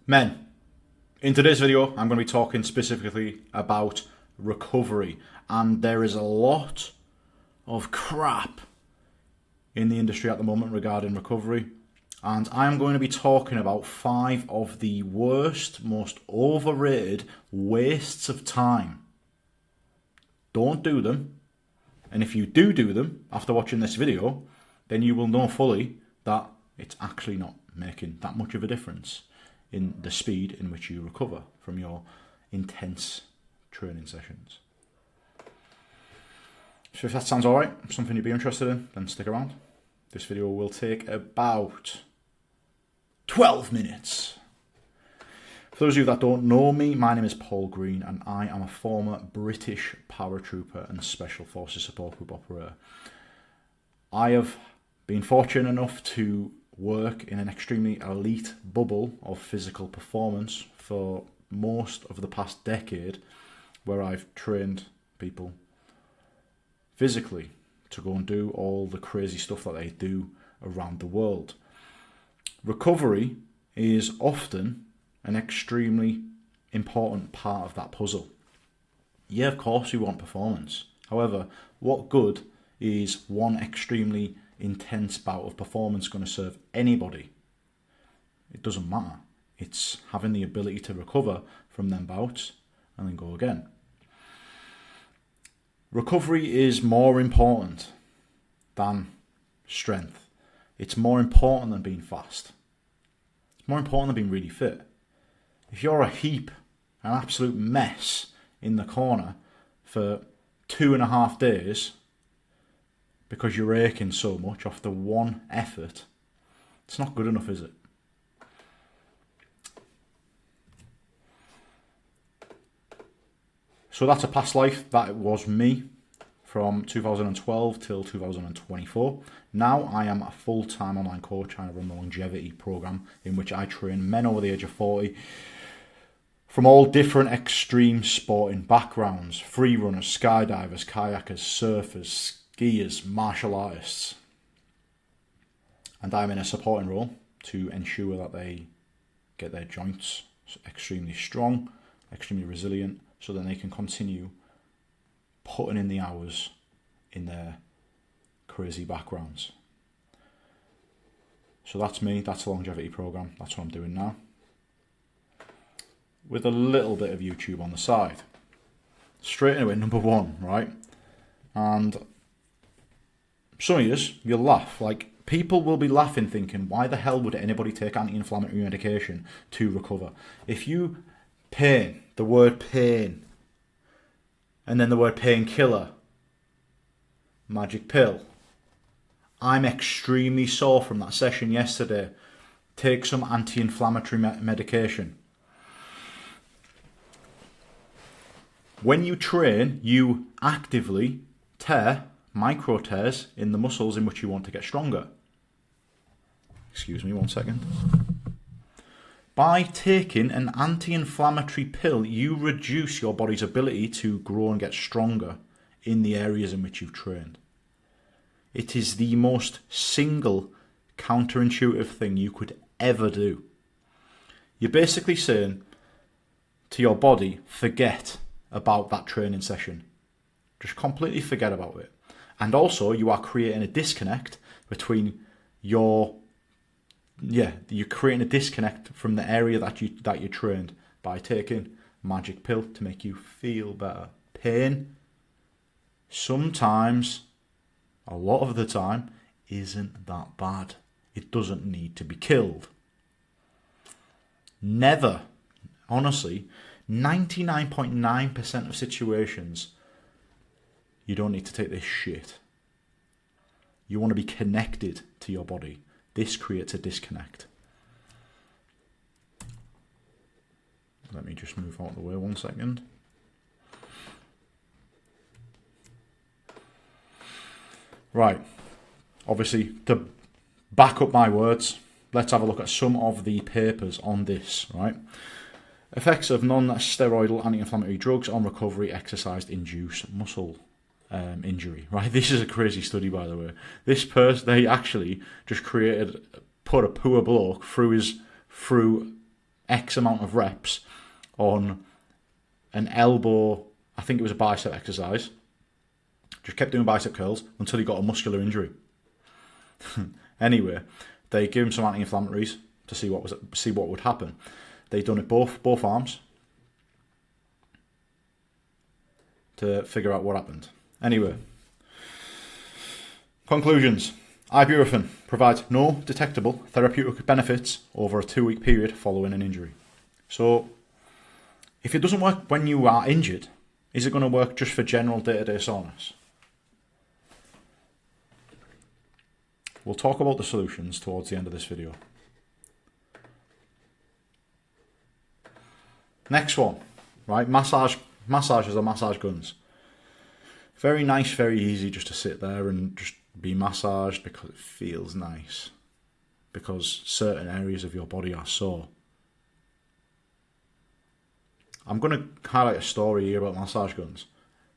Men, in today's video, I'm going to be talking specifically about recovery, and there is a lot of crap in the industry at the moment regarding recovery, and I'm going to be talking about 5 of the worst, most overrated wastes of time. Don't do them, and if you do them after watching this video, then you will know fully that it's actually not making that much of a difference in the speed in which you recover from your intense training sessions. So if that sounds alright, something you'd be interested in, then stick around. This video will take about 12 minutes. For those of you that don't know me, my name is Paul Green and I am a former British paratrooper and Special Forces Support Group operator. I have been fortunate enough to work in an extremely elite bubble of physical performance for most of the past decade, where I've trained people physically to go and do all the crazy stuff that they do around the world. Recovery is often an extremely important part of that puzzle. Yeah, of course we want performance. However, what good is one extremely intense bout of performance going to serve anybody? It doesn't matter. It's having the ability to recover from them bouts and then go again. Recovery is more important than strength. It's more important than being fast. It's more important than being really fit. If you're a heap, an absolute mess in the corner for 2.5 days because you're aching so much off the one effort, it's not good enough, is it? So that's a past life. That was me from 2012 till 2024. Now I am a full-time online coach. I run the longevity program in which I train men over the age of 40 from all different extreme sporting backgrounds: free runners, skydivers, kayakers, surfers, skiers, martial artists. And I'm in a supporting role to ensure that they get their joints extremely strong, extremely resilient, so then they can continue putting in the hours in their crazy backgrounds. So that's me, that's the longevity program, that's what I'm doing now, with a little bit of YouTube on the side. Straight into it, number 1, right? And some of yous, you'll laugh. Like, people will be laughing thinking, why the hell would anybody take anti-inflammatory medication to recover? If you pain, the word pain, and then the word painkiller, magic pill. I'm extremely sore from that session yesterday. Take some anti-inflammatory medication. When you train, you actively tear micro tears in the muscles in which you want to get stronger. Excuse me 1 second. By taking an anti-inflammatory pill, you reduce your body's ability to grow and get stronger in the areas in which you've trained. It is the most single counterintuitive thing you could ever do. You're basically saying to your body, forget about that training session. Just completely forget about it. And also, you are creating a disconnect between you're creating a disconnect from the area that you trained by taking magic pill to make you feel better. Pain, sometimes, a lot of the time, isn't that bad. It doesn't need to be killed. Never, honestly, 99.9% of situations, you don't need to take this shit. You want to be connected to your body. This creates a disconnect. Let me just move out of the way 1 second. Right. Obviously, to back up my words, let's have a look at some of the papers on this, right? Effects of non-steroidal anti-inflammatory drugs on recovery, exercise-induced muscle injury, right? This is a crazy study, by the way. This person, they actually just put a poor bloke through X amount of reps on an elbow, I think it was a bicep exercise. Just kept doing bicep curls until he got a muscular injury. Anyway, they gave him some anti-inflammatories to see what would happen. They done it both arms to figure out what happened. Anyway, conclusions. Ibuprofen provides no detectable therapeutic benefits over a 2-week period following an injury. So, if it doesn't work when you are injured, is it going to work just for general day-to-day soreness? We'll talk about the solutions towards the end of this video. Next one, right? Massages or massage guns. Very nice, very easy just to sit there and just be massaged because it feels nice. Because certain areas of your body are sore. I'm going to highlight a story here about massage guns.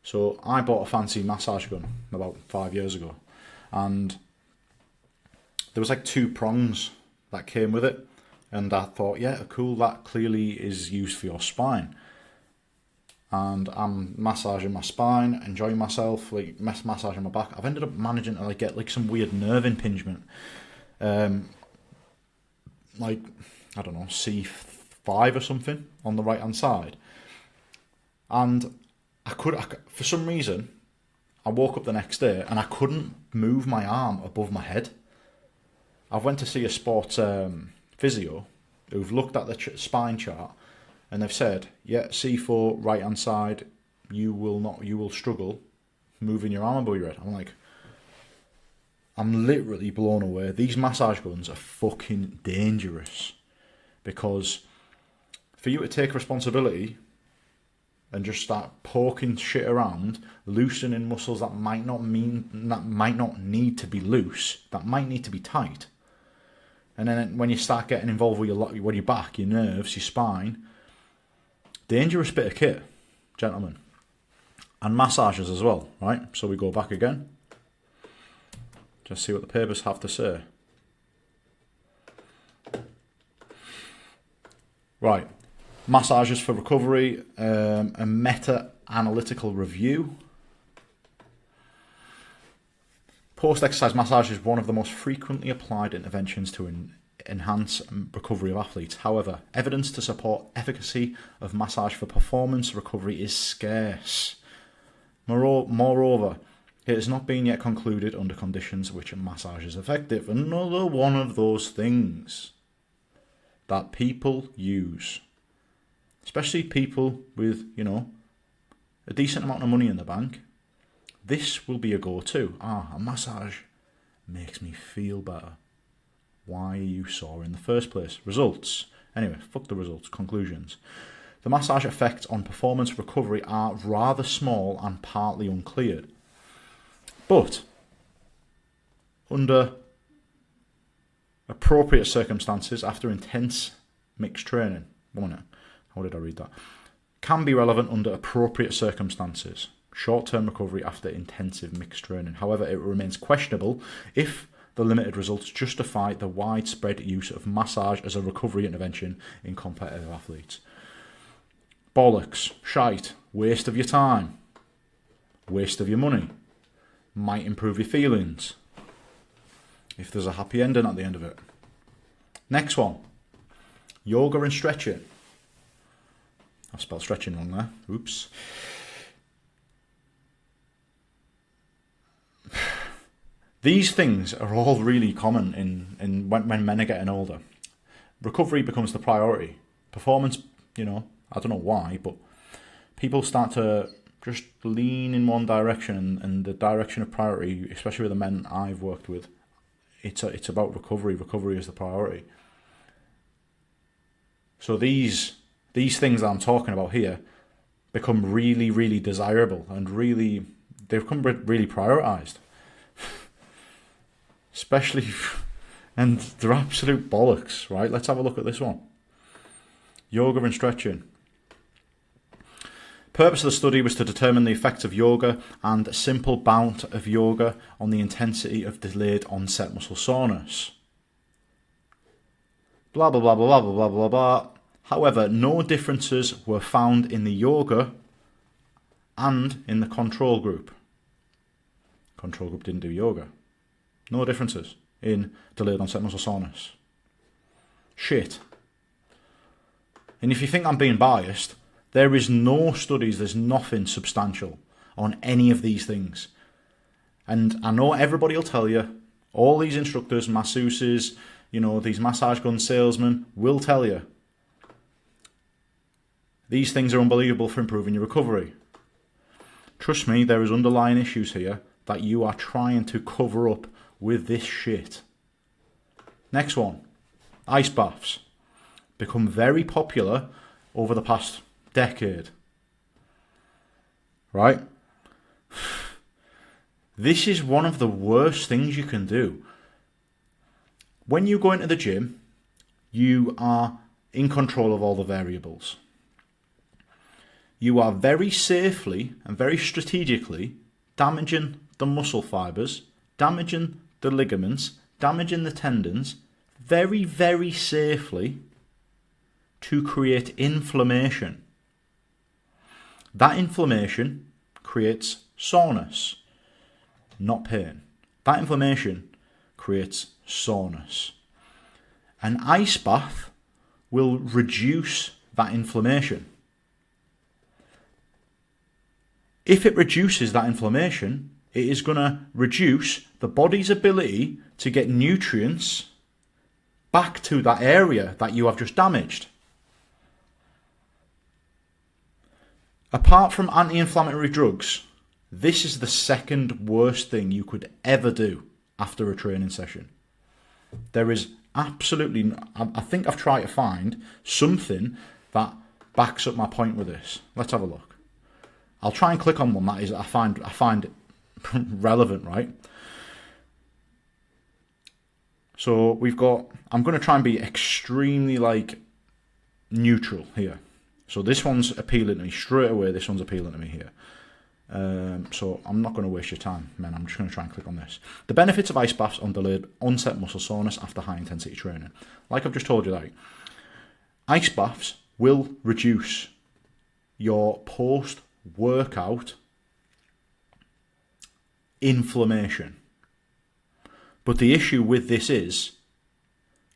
So I bought a fancy massage gun about 5 years ago. And there was like 2 prongs that came with it. And I thought, yeah, cool, that clearly is used for your spine. And I'm massaging my spine, enjoying myself, like massaging my back. I've ended up managing to get like some weird nerve impingement. Like, I don't know, C5 or something on the right hand side. And I for some reason, I woke up the next day and I couldn't move my arm above my head. I went to see a sports physio who've looked at the spine chart and they've said, yeah, C4 right hand side, you will struggle moving your arm above your head. I'm literally blown away. These massage guns are fucking dangerous because for you to take responsibility and just start poking shit around, loosening muscles that might not need to be loose, that might need to be tight. And then when you start getting involved with your back, your nerves, your spine, dangerous bit of kit, gentlemen. And massages as well, right? So we go back again. Just see what the papers have to say. Right. Massages for recovery, a meta-analytical review. Post-exercise massage is one of the most frequently applied interventions to enhance recovery of athletes. However, evidence to support efficacy of massage for performance recovery is scarce. Moreover, it has not been yet concluded under conditions which a massage is effective. Another one of those things that people use, especially people with, a decent amount of money in the bank. This will be a go-to. A massage makes me feel better. Why are you sore in the first place? Results. Anyway, fuck the results. Conclusions. The massage effects on performance recovery are rather small and partly uncleared. But, under appropriate circumstances, after intense mixed training, how did I read that? Can be relevant under appropriate circumstances. Short-term recovery after intensive mixed training. However, it remains questionable if the limited results justify the widespread use of massage as a recovery intervention in competitive athletes. Bollocks, shite, waste of your time, waste of your money, might improve your feelings if there's a happy ending at the end of it. Next one, yoga and stretching. I spelled stretching wrong there, oops. These things are all really common in when men are getting older. Recovery becomes the priority. Performance, I don't know why, but people start to just lean in one direction, and the direction of priority, especially with the men I've worked with, it's about recovery. Recovery is the priority. So these things that I'm talking about here become really, really desirable and they become really prioritized. Especially, and they're absolute bollocks, right? Let's have a look at this one. Yoga and stretching. Purpose of the study was to determine the effects of yoga and a simple bout of yoga on the intensity of delayed onset muscle soreness. Blah, blah, blah, blah, blah, blah, blah, blah. However, no differences were found in the yoga and in the control group. Control group didn't do yoga. No differences in delayed onset muscle soreness. Shit. And if you think I'm being biased, there is no studies, there's nothing substantial on any of these things. And I know everybody will tell you, all these instructors, masseuses, these massage gun salesmen will tell you, these things are unbelievable for improving your recovery. Trust me, there is underlying issues here that you are trying to cover up with this shit. Next one, ice baths. Become very popular over the past decade. Right? This is one of the worst things you can do. When you go into the gym, you are in control of all the variables. You are very safely and very strategically damaging the muscle fibers, damaging the ligaments, damaging the tendons, very, very safely to create inflammation. That inflammation creates soreness, not pain. That inflammation creates soreness. An ice bath will reduce that inflammation. If it reduces that inflammation, it is going to reduce the body's ability to get nutrients back to that area that you have just damaged. Apart from anti-inflammatory drugs, this is the second worst thing you could ever do after a training session. There is absolutely, I think I've tried to find something that backs up my point with this. Let's have a look. I'll try and click on one that is I find relevant, right? So we've got, I'm going to try and be extremely neutral here. So this one's appealing to me straight away. This one's appealing to me here. So I'm not going to waste your time, man. I'm just going to try and click on this. The benefits of ice baths on delayed onset muscle soreness after high intensity training. Like I've just told you, that ice baths will reduce your post-workout inflammation. But the issue with this is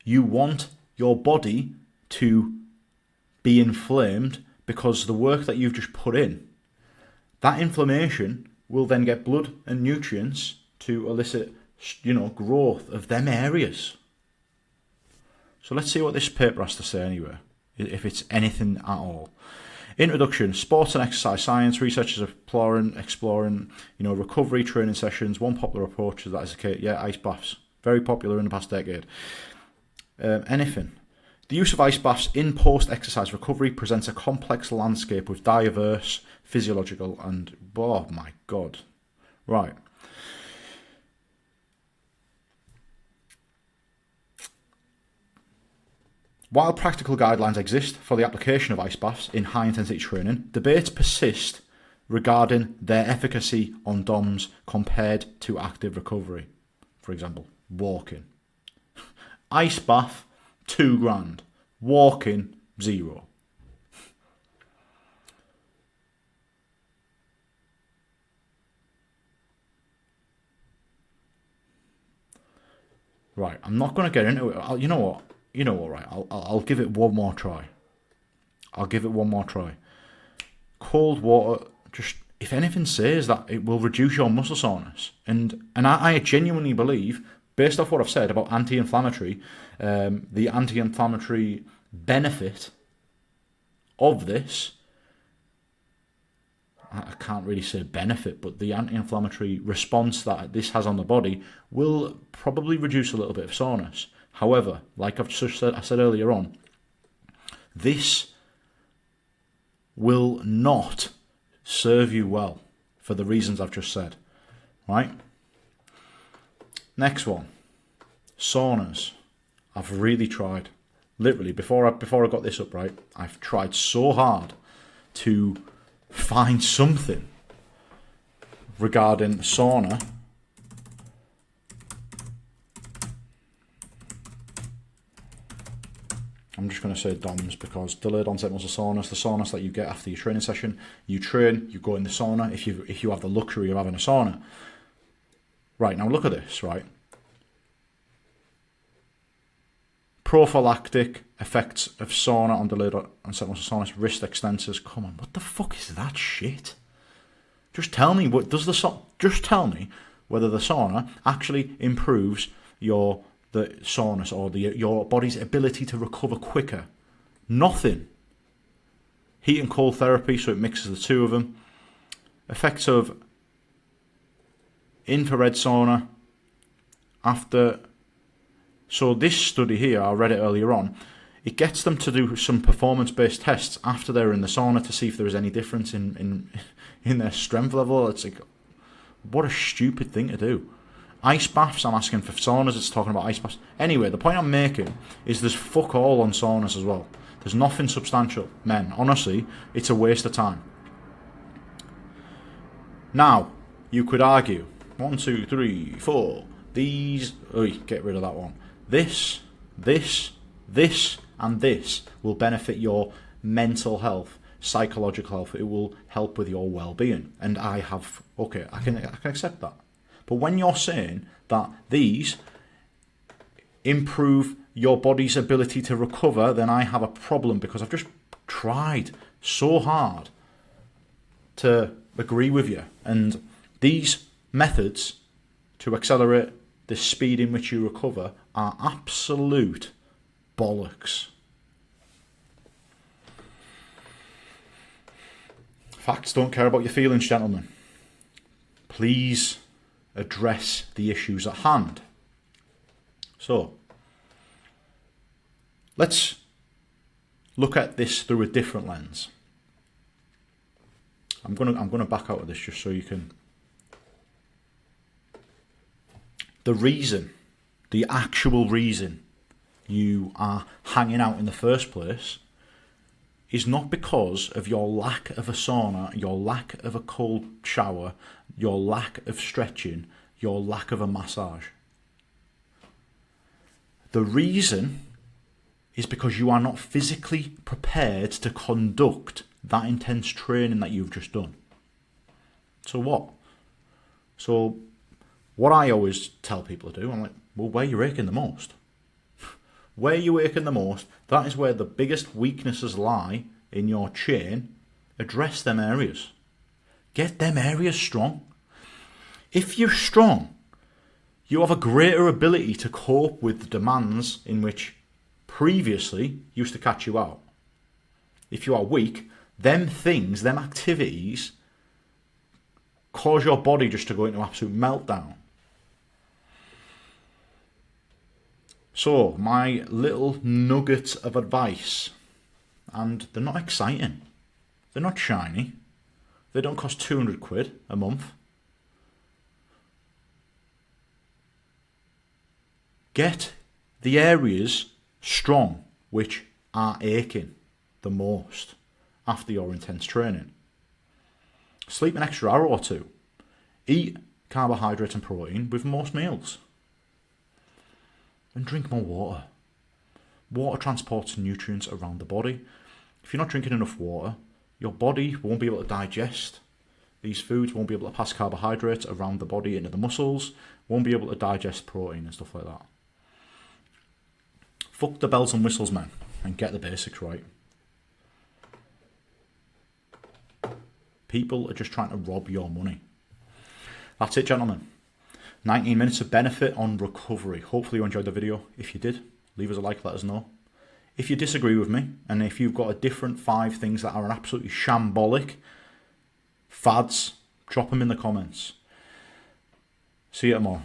you want your body to be inflamed because the work that you've just put in, that inflammation will then get blood and nutrients to elicit, growth of them areas. So let's see what this paper has to say anyway, if it's anything at all. Introduction, sports and exercise science. Researchers are exploring, recovery training sessions. One popular approach is that is ice baths. Very popular in the past decade. Anything. The use of ice baths in post-exercise recovery presents a complex landscape with diverse physiological and, oh my God. Right. While practical guidelines exist for the application of ice baths in high-intensity training, debates persist regarding their efficacy on DOMs compared to active recovery. For example, walking. Ice bath, $2,000. Walking, $0. Right, I'm not going to get into it. You know what, right? I'll give it one more try. Cold water, just, if anything says that it will reduce your muscle soreness. And I genuinely believe, based off what I've said about anti-inflammatory, the anti-inflammatory benefit of this, I can't really say benefit, but the anti-inflammatory response that this has on the body will probably reduce a little bit of soreness. However, like I said earlier on, this will not serve you well for the reasons I've just said. Right? Next one, saunas. I've really tried. Literally, before I got this up, right, I've tried so hard to find something regarding sauna. I'm just going to say DOMS because delayed onset muscle soreness, the soreness that you get after your training session. You train, you go in the sauna if you have the luxury of having a sauna. Right, now look at this, right? Prophylactic effects of sauna on delayed onset muscle soreness, wrist extensors. Come on, what the fuck is that shit? Just tell me just tell me whether the sauna actually improves the soreness or your body's ability to recover quicker. Nothing. Heat and cold therapy, so it mixes the two of them. Effects of infrared sauna after. So this study here, I read it earlier on, it gets them to do some performance-based tests after they're in the sauna to see if there is any difference in their strength level. It's like, what a stupid thing to do. Ice baths, I'm asking for saunas, it's talking about ice baths. Anyway, the point I'm making is there's fuck all on saunas as well. There's nothing substantial. Men, honestly, it's a waste of time. Now, you could argue, 1, 2, 3, 4, these, get rid of that one. This, and this will benefit your mental health, psychological health. It will help with your well-being. And I can accept that. But when you're saying that these improve your body's ability to recover, then I have a problem because I've just tried so hard to agree with you. And these methods to accelerate the speed in which you recover are absolute bollocks. Facts don't care about your feelings, gentlemen. Please address the issues at hand. So, let's look at this through a different lens. I'm gonna back out of this just so you can. The actual reason you are hanging out in the first place is not because of your lack of a sauna, your lack of a cold shower, your lack of stretching, your lack of a massage. The reason is because you are not physically prepared to conduct that intense training that you've just done. So what I always tell people to do, I'm like, well, where you're aching the most. Where you're aching the most, that is where the biggest weaknesses lie in your chain. Address them areas. Get them areas strong. If you're strong, you have a greater ability to cope with the demands in which previously used to catch you out. If you are weak, them activities cause your body just to go into absolute meltdown. So, my little nuggets of advice, and they're not exciting, they're not shiny, they don't cost 200 quid a month. Get the areas strong which are aching the most after your intense training. Sleep an extra hour or two. Eat carbohydrate and protein with most meals. And drink more water. Water transports nutrients around the body. If you're not drinking enough water, your body won't be able to digest these foods, won't be able to pass carbohydrates around the body into the muscles, won't be able to digest protein and stuff like that. Fuck the bells and whistles, man, and get the basics right. People are just trying to rob your money. That's it, gentlemen. 19 minutes of benefit on recovery. Hopefully you enjoyed the video. If you did, leave us a like, let us know. If you disagree with me, and if you've got a different 5 things that are absolutely shambolic fads, drop them in the comments. See you tomorrow.